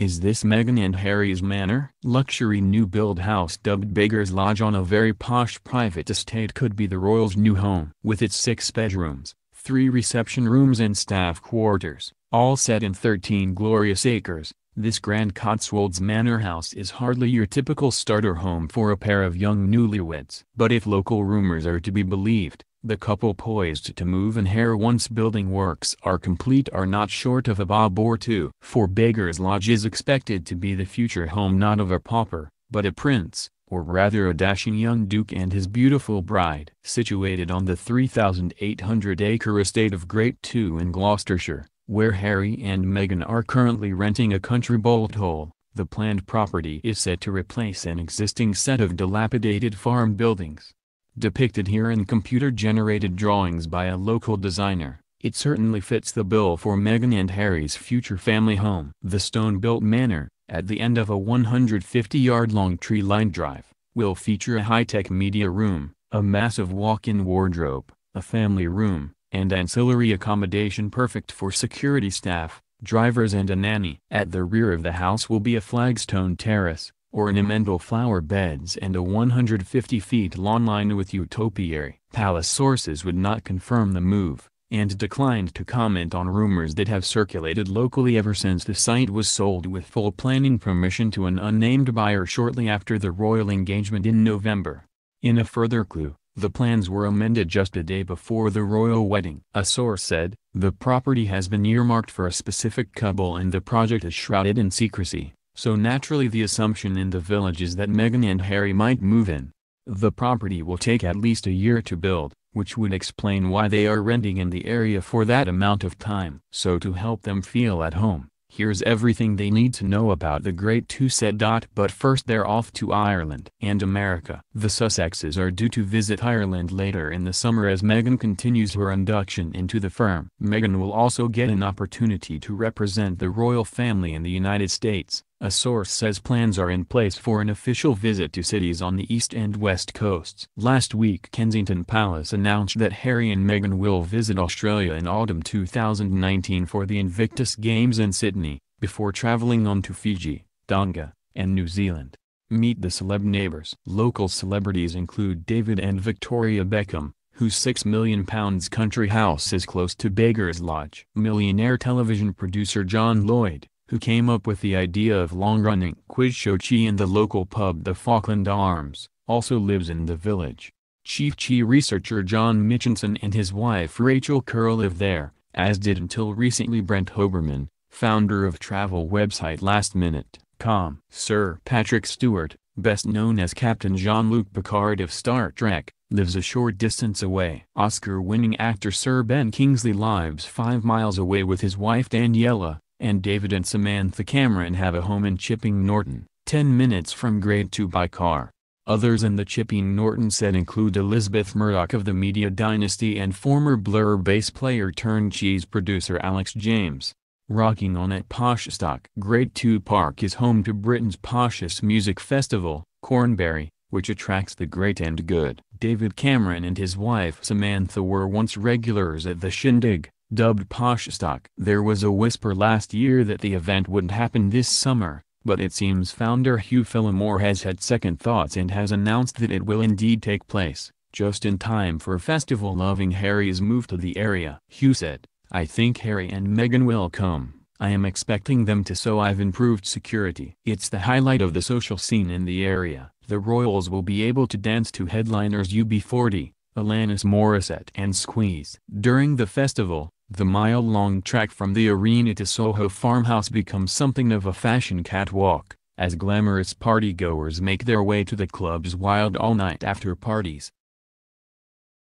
Is this Meghan and Harry's manor? Luxury new-build house dubbed Beggars Lodge on a very posh private estate could be the royals' new home. With its 6 bedrooms, 3 reception rooms and staff quarters, all set in 13 glorious acres, this grand Cotswolds manor house is hardly your typical starter home for a pair of young newlyweds. But if local rumors are to be believed, the couple poised to move in here once building works are complete are not short of a bob or two. For Beggars Lodge is expected to be the future home not of a pauper, but a prince, or rather a dashing young duke and his beautiful bride. Situated on the 3,800-acre estate of Great Two in Gloucestershire, where Harry and Meghan are currently renting a country bolt hole, the planned property is set to replace an existing set of dilapidated farm buildings. Depicted here in computer-generated drawings by a local designer, it certainly fits the bill for Meghan and Harry's future family home. The stone-built manor, at the end of a 150-yard-long tree-lined drive, will feature a high-tech media room, a massive walk-in wardrobe, a family room, and ancillary accommodation perfect for security staff, drivers and a nanny. At the rear of the house will be a flagstone terrace, ornamental flower beds and a 150 feet lawn lined with utopiary. Palace sources would not confirm the move, and declined to comment on rumors that have circulated locally ever since the site was sold with full planning permission to an unnamed buyer shortly after the royal engagement in November. In a further clue, the plans were amended just a day before the royal wedding. A source said, "The property has been earmarked for a specific couple and the project is shrouded in secrecy. So naturally the assumption in the village is that Meghan and Harry might move in. The property will take at least a year to build, which would explain why they are renting in the area for that amount of time." So to help them feel at home, here's everything they need to know about the Great Two set. But first they're off to Ireland and America. The Sussexes are due to visit Ireland later in the summer as Meghan continues her induction into the firm. Meghan will also get an opportunity to represent the royal family in the United States. A source says plans are in place for an official visit to cities on the east and west coasts. Last week Kensington Palace announced that Harry and Meghan will visit Australia in autumn 2019 for the Invictus Games in Sydney, before traveling on to Fiji, Tonga, and New Zealand. Meet the celeb neighbors. Local celebrities include David and Victoria Beckham, whose £6 million country house is close to Beggars Lodge. Millionaire television producer John Lloyd, who came up with the idea of long-running quiz show Chi in the local pub the Falkland Arms, also lives in the village. Chief Chi researcher John Mitchinson and his wife Rachel Kerr live there, as did until recently Brent Hoberman, founder of travel website LastMinute.com. Sir Patrick Stewart, best known as Captain Jean-Luc Picard of Star Trek, lives a short distance away. Oscar-winning actor Sir Ben Kingsley lives 5 miles away with his wife Daniela, and David and Samantha Cameron have a home in Chipping Norton, 10 minutes from Grade 2 by car. Others in the Chipping Norton set include Elizabeth Murdoch of the Media Dynasty and former Blur bass player turned cheese producer Alex James. Rocking on at Posh Stock. Grade 2 Park is home to Britain's poshest music festival, Cornbury, which attracts the great and good. David Cameron and his wife Samantha were once regulars at the shindig, dubbed Posh Stock. There was a whisper last year that the event wouldn't happen this summer, but it seems founder Hugh Phillimore has had second thoughts and has announced that it will indeed take place, just in time for festival-loving Harry's move to the area. Hugh said, "I think Harry and Meghan will come. I am expecting them to, so I've improved security. It's the highlight of the social scene in the area. The royals will be able to dance to headliners UB40, Alanis Morissette and Squeeze." During the festival, the mile-long trek from the arena to Soho farmhouse becomes something of a fashion catwalk, as glamorous partygoers make their way to the club's wild all-night after parties.